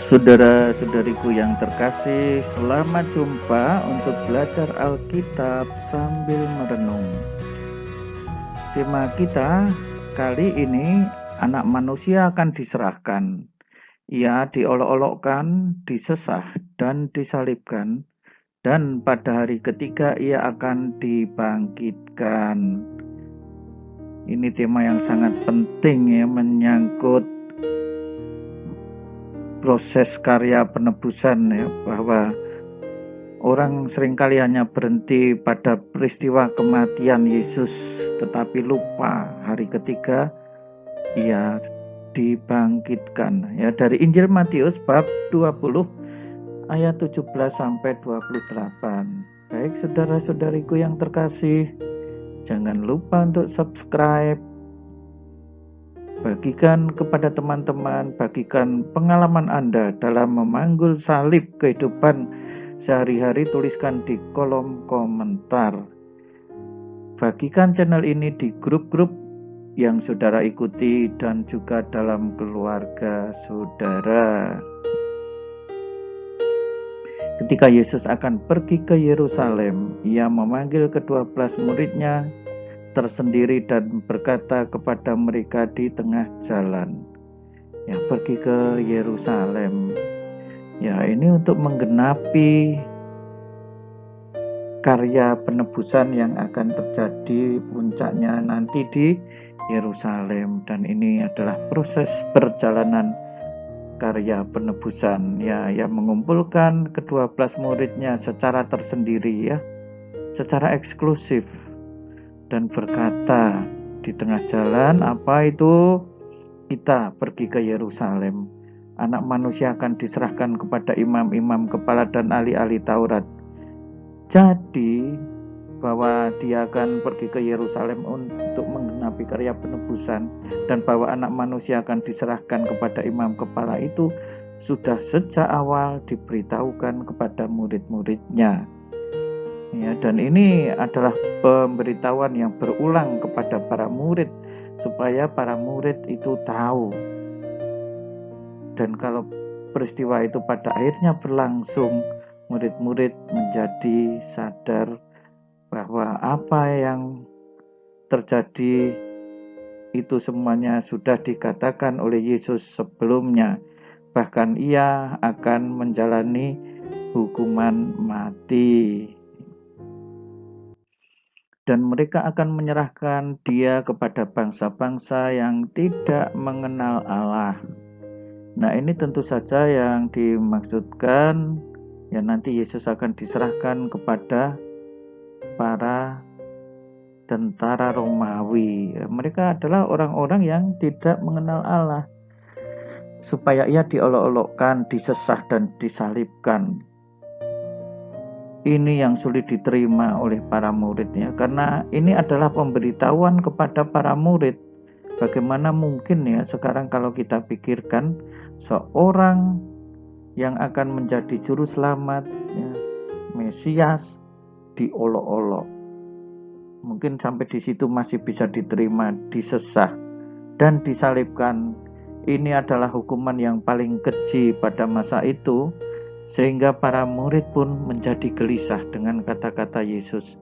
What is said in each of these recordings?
Saudara-saudariku yang terkasih, selamat jumpa untuk belajar Alkitab sambil merenung. Tema kita kali ini, anak manusia akan diserahkan. Ia diolok-olokkan, disesah, dan disalibkan, dan pada hari ketiga ia akan dibangkitkan. Ini tema yang sangat penting ya, menyangkut proses karya penebusan ya, bahwa orang seringkali hanya berhenti pada peristiwa kematian Yesus, tetapi lupa hari ketiga ia dibangkitkan. Ya, dari Injil Matius bab 20 ayat 17 sampai 28. Baik saudara-saudariku yang terkasih, jangan lupa untuk subscribe, bagikan kepada teman-teman, bagikan pengalaman Anda dalam memanggul salib kehidupan sehari-hari, tuliskan di kolom komentar. Bagikan channel ini di grup-grup yang saudara ikuti dan juga dalam keluarga saudara. Ketika Yesus akan pergi ke Yerusalem, ia memanggil ke-12 muridnya tersendiri dan berkata kepada mereka di tengah jalan, ya, pergi ke Yerusalem. Ya, ini untuk menggenapi karya penebusan yang akan terjadi puncaknya nanti di Yerusalem, dan ini adalah proses perjalanan karya penebusan ya, yang mengumpulkan ke-12 muridnya secara tersendiri ya, secara eksklusif, dan berkata di tengah jalan, apa itu? Kita pergi ke Yerusalem. Anak manusia akan diserahkan kepada imam-imam kepala dan ahli-ahli Taurat. Jadi bahwa dia akan pergi ke Yerusalem untuk menggenapi karya penebusan, dan bahwa anak manusia akan diserahkan kepada imam kepala itu sudah sejak awal diberitahukan kepada murid-muridnya. Ya, dan ini adalah pemberitahuan yang berulang kepada para murid supaya para murid itu tahu. Dan kalau peristiwa itu pada akhirnya berlangsung, murid-murid menjadi sadar bahwa apa yang terjadi itu semuanya sudah dikatakan oleh Yesus sebelumnya. Bahkan ia akan menjalani hukuman mati. Dan mereka akan menyerahkan dia kepada bangsa-bangsa yang tidak mengenal Allah. Nah, ini tentu saja yang dimaksudkan ya, nanti Yesus akan diserahkan kepada para tentara Romawi. Mereka adalah orang-orang yang tidak mengenal Allah, supaya ia diolok-olokkan, disesah, dan disalibkan. Ini yang sulit diterima oleh para muridnya, karena ini adalah pemberitahuan kepada para murid. Bagaimana mungkin ya sekarang kalau kita pikirkan seorang yang akan menjadi juru selamat ya, Mesias, diolok-olok. Mungkin sampai di situ masih bisa diterima, disesah dan disalibkan. Ini adalah hukuman yang paling keji pada masa itu, sehingga para murid pun menjadi gelisah dengan kata-kata Yesus.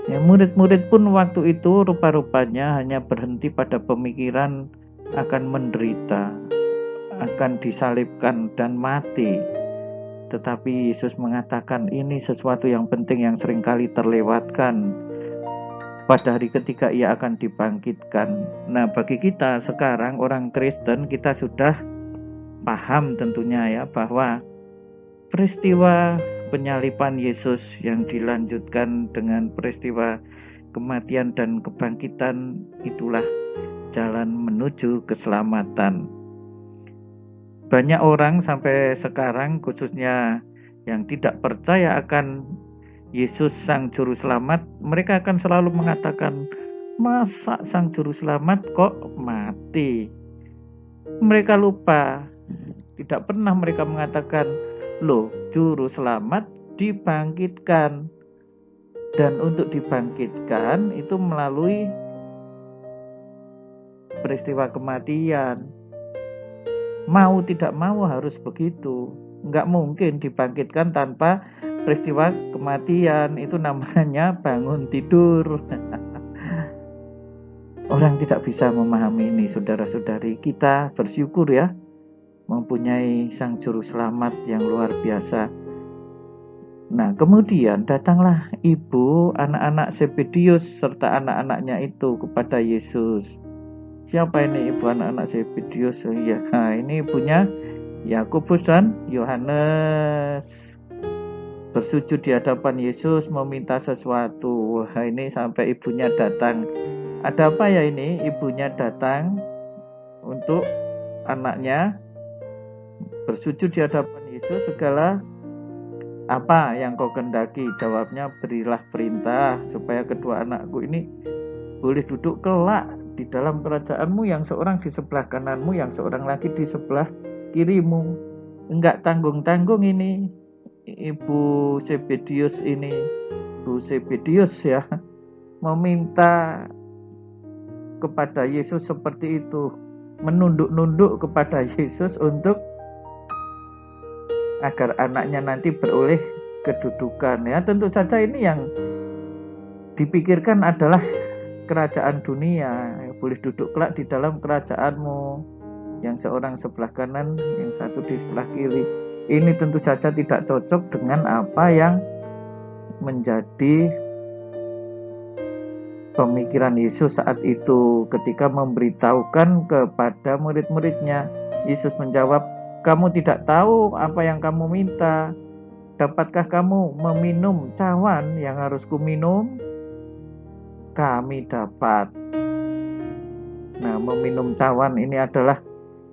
Ya, murid-murid pun waktu itu rupa-rupanya hanya berhenti pada pemikiran akan menderita, akan disalibkan dan mati. Tetapi Yesus mengatakan ini sesuatu yang penting yang seringkali terlewatkan. Pada hari ketiga ia akan dibangkitkan. Nah, bagi kita sekarang orang Kristen, kita sudah paham tentunya ya, bahwa peristiwa penyaliban Yesus yang dilanjutkan dengan peristiwa kematian dan kebangkitan itulah jalan menuju keselamatan. Banyak orang sampai sekarang, khususnya yang tidak percaya akan Yesus Sang Juru Selamat, mereka akan selalu mengatakan, masa Sang Juru Selamat kok mati? Mereka lupa, tidak pernah mereka mengatakan, loh, Juru Selamat dibangkitkan. Dan untuk dibangkitkan itu melalui peristiwa kematian. mau tidak mau harus begitu. Nggak mungkin dibangkitkan tanpa peristiwa kematian. Itu namanya bangun tidur. Orang tidak bisa memahami ini, saudara-saudari. Kita bersyukur ya, mempunyai Sang Juru Selamat yang luar biasa. Nah, kemudian datanglah ibu anak-anak Zebedius serta anak-anaknya itu kepada Yesus. Siapa ini ibu anak-anak Zebedius? Iya, nah, ini ibunya Yakobus dan Yohanes. Bersujud di hadapan Yesus meminta sesuatu. Wah, ini sampai ibunya datang. Ada apa ya ini? Ibunya datang untuk anaknya bersujud di hadapan Yesus. Segala apa yang kau kendaki? Jawabnya, berilah perintah supaya kedua anakku ini boleh duduk kelak di dalam kerajaanmu, yang seorang di sebelah kananmu, yang seorang lagi di sebelah kirimu. Enggak tanggung-tanggung ini Ibu Zebedius ini, Bu Zebedius ya, meminta kepada Yesus seperti itu, menunduk-nunduk kepada Yesus untuk agar anaknya nanti beroleh kedudukan ya. Tentu saja ini yang dipikirkan adalah kerajaan dunia. Boleh duduk kelak di dalam kerajaanmu, yang seorang sebelah kanan, yang satu di sebelah kiri. Ini tentu saja tidak cocok dengan apa yang menjadi pemikiran Yesus saat itu ketika memberitahukan kepada murid-muridnya. Yesus menjawab, kamu tidak tahu apa yang kamu minta. Dapatkah kamu meminum cawan yang harus kuminum? Kami dapat. Nah, meminum cawan ini adalah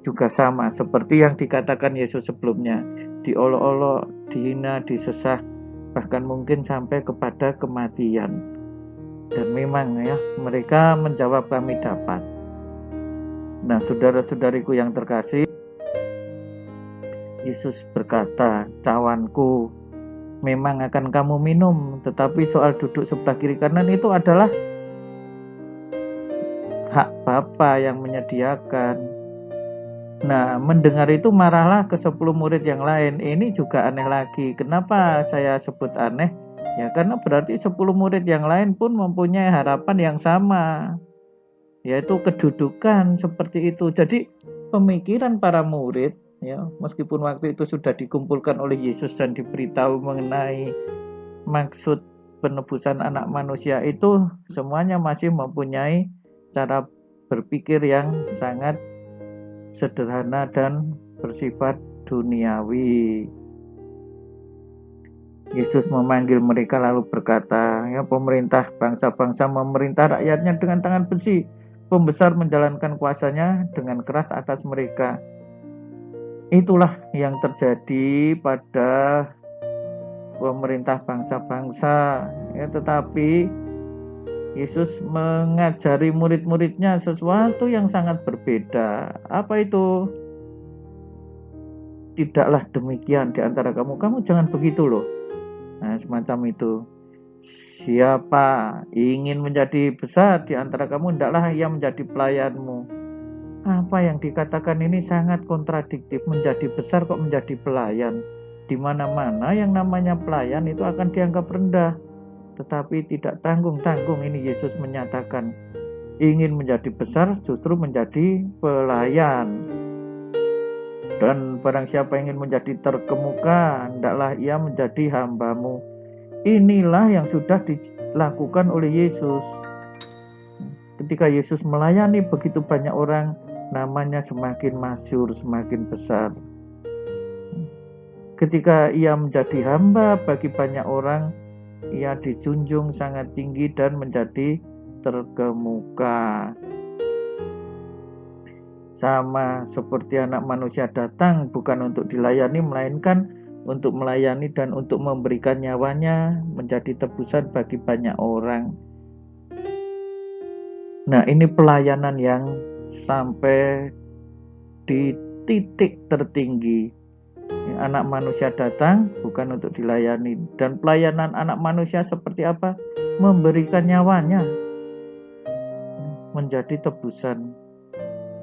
juga sama seperti yang dikatakan Yesus sebelumnya. Diolok-olok, dihina, disesah, bahkan mungkin sampai kepada kematian. Dan memang ya, mereka menjawab kami dapat. Nah, saudara-saudariku yang terkasih, Yesus berkata, cawanku memang akan kamu minum, tetapi soal duduk sebelah kiri kanan itu adalah hak Bapa yang menyediakan. Nah, mendengar itu marahlah ke 10 murid yang lain. Ini juga aneh lagi. Kenapa saya sebut aneh? Ya karena berarti 10 murid yang lain pun mempunyai harapan yang sama, yaitu kedudukan seperti itu. Jadi pemikiran para murid ya, meskipun waktu itu sudah dikumpulkan oleh Yesus dan diberitahu mengenai maksud penebusan anak manusia itu, semuanya masih mempunyai cara berpikir yang sangat sederhana dan bersifat duniawi. Yesus memanggil mereka lalu berkata, ya, pemerintah bangsa-bangsa memerintah rakyatnya dengan tangan besi, pembesar menjalankan kuasanya dengan keras atas mereka. Itulah yang terjadi pada pemerintah bangsa-bangsa ya, tetapi Yesus mengajari murid-muridnya sesuatu yang sangat berbeda. Apa itu? Tidaklah demikian di antara kamu. Kamu jangan begitu loh. Nah, semacam itu. Siapa ingin menjadi besar di antara kamu, hendaklah ia menjadi pelayanmu. Apa yang dikatakan ini sangat kontradiktif. Menjadi besar kok menjadi pelayan? Di mana-mana yang namanya pelayan itu akan dianggap rendah. Tetapi tidak tanggung-tanggung ini Yesus menyatakan, ingin menjadi besar justru menjadi pelayan. Dan barang siapa ingin menjadi terkemuka, hendaklah ia menjadi hambamu. Inilah yang sudah dilakukan oleh Yesus. Ketika Yesus melayani begitu banyak orang, namanya semakin masyhur, semakin besar. Ketika ia menjadi hamba bagi banyak orang, ia dijunjung sangat tinggi dan menjadi terkemuka. Sama seperti anak manusia datang bukan untuk dilayani, melainkan untuk melayani dan untuk memberikan nyawanya menjadi tebusan bagi banyak orang. Nah, ini pelayanan yang sampai di titik tertinggi. Anak manusia datang bukan untuk dilayani. Dan pelayanan anak manusia seperti apa? Memberikan nyawanya menjadi tebusan.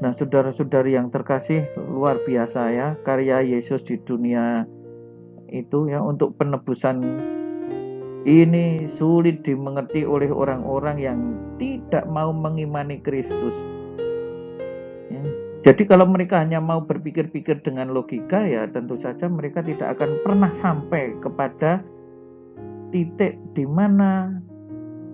Nah, saudara-saudari yang terkasih, luar biasa ya karya Yesus di dunia itu ya, untuk penebusan ini sulit dimengerti oleh orang-orang yang tidak mau mengimani Kristus. Ya. Jadi kalau mereka hanya mau berpikir-pikir dengan logika, ya tentu saja mereka tidak akan pernah sampai kepada titik di mana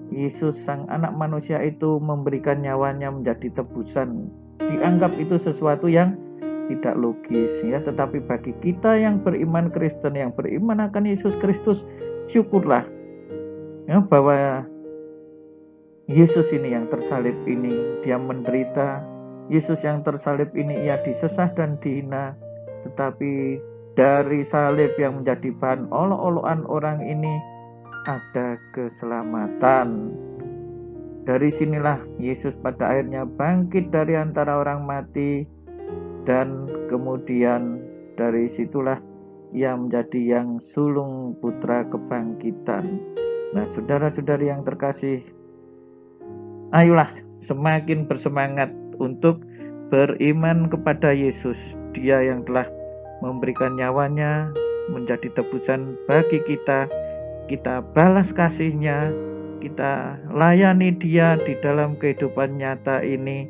Yesus sang anak manusia itu memberikan nyawanya menjadi tebusan. Dianggap itu sesuatu yang tidak logis ya, tetapi bagi kita yang beriman Kristen, yang beriman akan Yesus Kristus, syukurlah ya bahwa Yesus ini yang tersalib ini, dia menderita. Yesus yang tersalib ini ia disesah dan dihina, tetapi dari salib yang menjadi bahan olok-olokan orang ini ada keselamatan. Dari sinilah Yesus pada akhirnya bangkit dari antara orang mati, dan kemudian dari situlah ia menjadi yang sulung putra kebangkitan. Nah, saudara-saudari yang terkasih, ayolah semakin bersemangat untuk beriman kepada Yesus. Dia yang telah memberikan nyawanya menjadi tebusan bagi kita. Kita balas kasihnya, kita layani dia di dalam kehidupan nyata ini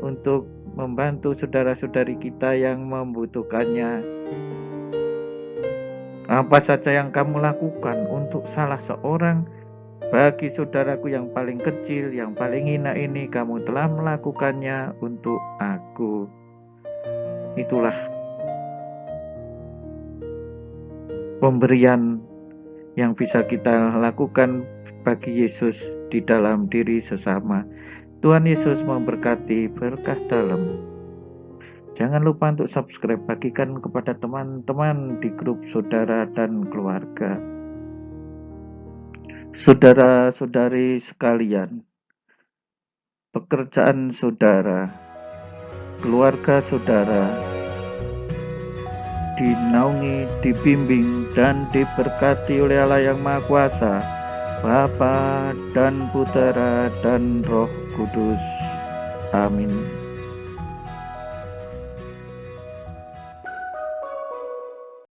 untuk membantu saudara-saudari kita yang membutuhkannya. Apa saja yang kamu lakukan untuk salah seorang, bagi saudaraku yang paling kecil, yang paling hina ini, kamu telah melakukannya untuk aku. Itulah pemberian yang bisa kita lakukan bagi Yesus di dalam diri sesama. Tuhan Yesus memberkati, berkah dalam. Jangan lupa untuk subscribe, bagikan kepada teman-teman di grup saudara dan keluarga. Saudara-saudari sekalian, pekerjaan saudara, keluarga saudara dinaungi, dibimbing, dan diberkati oleh Allah yang Maha Kuasa, Bapa dan Putera dan Roh Kudus. Amin.